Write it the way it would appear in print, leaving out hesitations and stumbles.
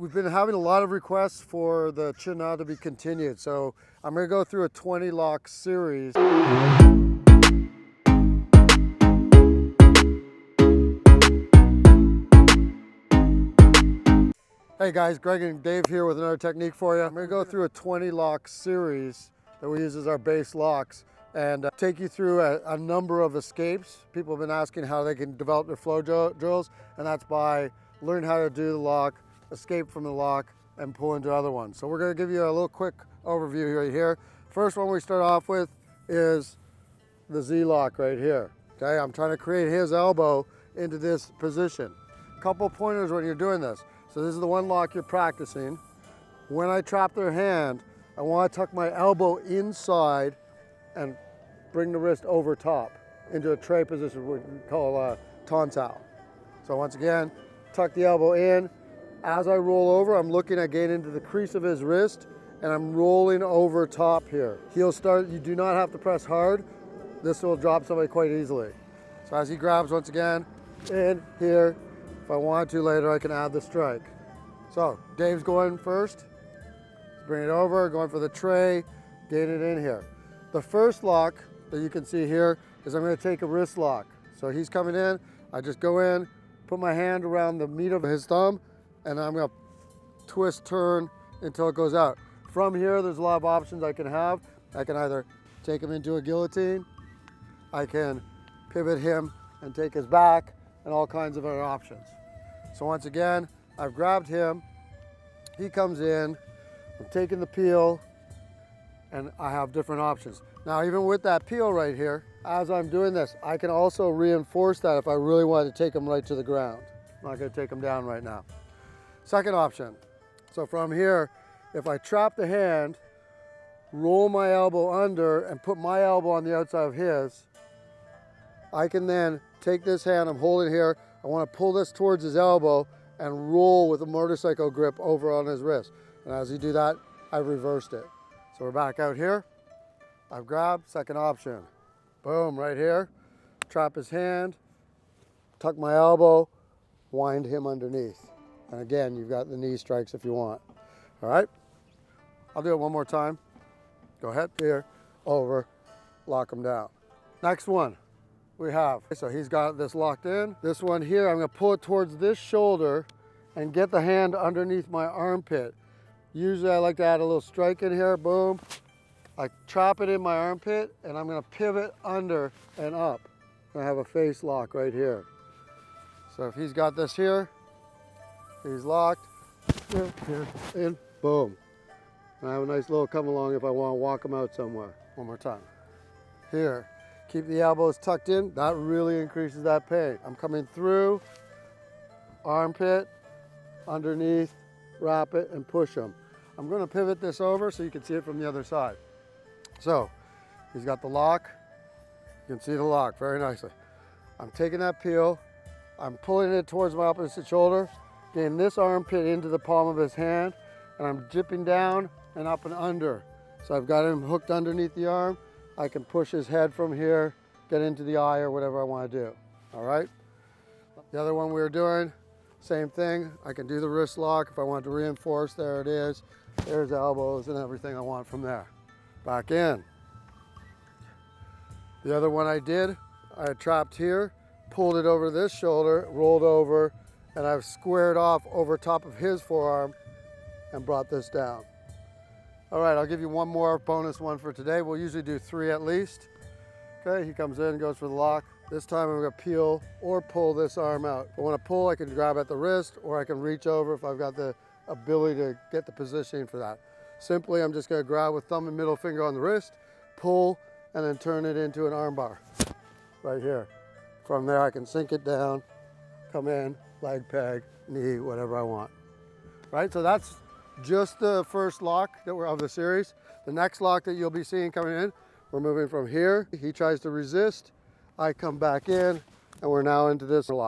We've been having a lot of requests for the chin knot to be continued, so I'm going to go through a 20 lock series. Hey guys, Greg and Dave here with another technique for you. I'm going to go through a 20 lock series that we use as our base locks and take you through a number of escapes. People have been asking how they can develop their flow drills, and that's by learning how to do the lock, escape from the lock, and pull into other ones. So we're going to give you a little quick overview right here. First one we start off with is the Z lock right here. Okay, I'm trying to create his elbow into this position. Couple pointers when you're doing this. So this is the one lock you're practicing. When I trap their hand, I want to tuck my elbow inside and bring the wrist over top into a tray position, what we call a tonsal. So once again, tuck the elbow in. As I roll over, I'm looking at getting into the crease of his wrist, and I'm rolling over top here. Heel start, you do not have to press hard. This will drop somebody quite easily. So as he grabs once again, in here, if I want to later, I can add the strike. So Dave's going first. Bring it over, going for the tray, get it in here. The first lock that you can see here is I'm going to take a wrist lock. So he's coming in, I just go in, put my hand around the meat of his thumb, and I'm going to twist, turn until it goes out. From here, there's a lot of options I can have. I can either take him into a guillotine, I can pivot him and take his back, and all kinds of other options. So once again, I've grabbed him, he comes in, I'm taking the peel, and I have different options. Now, even with that peel right here, as I'm doing this, I can also reinforce that if I really wanted to take him right to the ground. I'm not gonna take him down right now. Second option, so from here, if I trap the hand, roll my elbow under and put my elbow on the outside of his, I can then take this hand I'm holding here, I want to pull this towards his elbow and roll with a motorcycle grip over on his wrist. And as you do that, I've reversed it. So we're back out here. I've grabbed, second option. Boom, right here. Trap his hand, tuck my elbow, wind him underneath. And again, you've got the knee strikes if you want. All right, I'll do it one more time. Go ahead, here, over, lock him down. Next one. We have, so he's got this locked in. This one here, I'm gonna pull it towards this shoulder and get the hand underneath my armpit. Usually I like to add a little strike in here, boom. I chop it in my armpit and I'm gonna pivot under and up. I have a face lock right here. So if he's got this here, he's locked, here, in, boom. And I have a nice little come along if I wanna walk him out somewhere. One more time. Here. Keep the elbows tucked in. That really increases that pain. I'm coming through, armpit, underneath, wrap it, and push them. I'm going to pivot this over so you can see it from the other side. So, he's got the lock. You can see the lock very nicely. I'm taking that peel. I'm pulling it towards my opposite shoulder, getting this armpit into the palm of his hand, and I'm dipping down and up and under. So I've got him hooked underneath the arm. I can push his head from here, get into the eye or whatever I want to do, all right? The other one we were doing, same thing. I can do the wrist lock if I want to reinforce, there it is. There's elbows and everything I want from there. Back in. The other one I did, I trapped here, pulled it over this shoulder, rolled over, and I've squared off over top of his forearm and brought this down. All right, I'll give you one more bonus one for today. We'll usually do 3 at least. Okay, he comes in, goes for the lock. This time I'm gonna peel or pull this arm out. If I wanna pull, I can grab at the wrist or I can reach over if I've got the ability to get the positioning for that. Simply, I'm just gonna grab with thumb and middle finger on the wrist, pull, and then turn it into an arm bar right here. From there, I can sink it down, come in, leg peg, knee, whatever I want. Right, so that's just the first lock that we're of the series. The next lock that you'll be seeing coming in, we're moving from here. He tries to resist. I come back in, and we're now into this lock.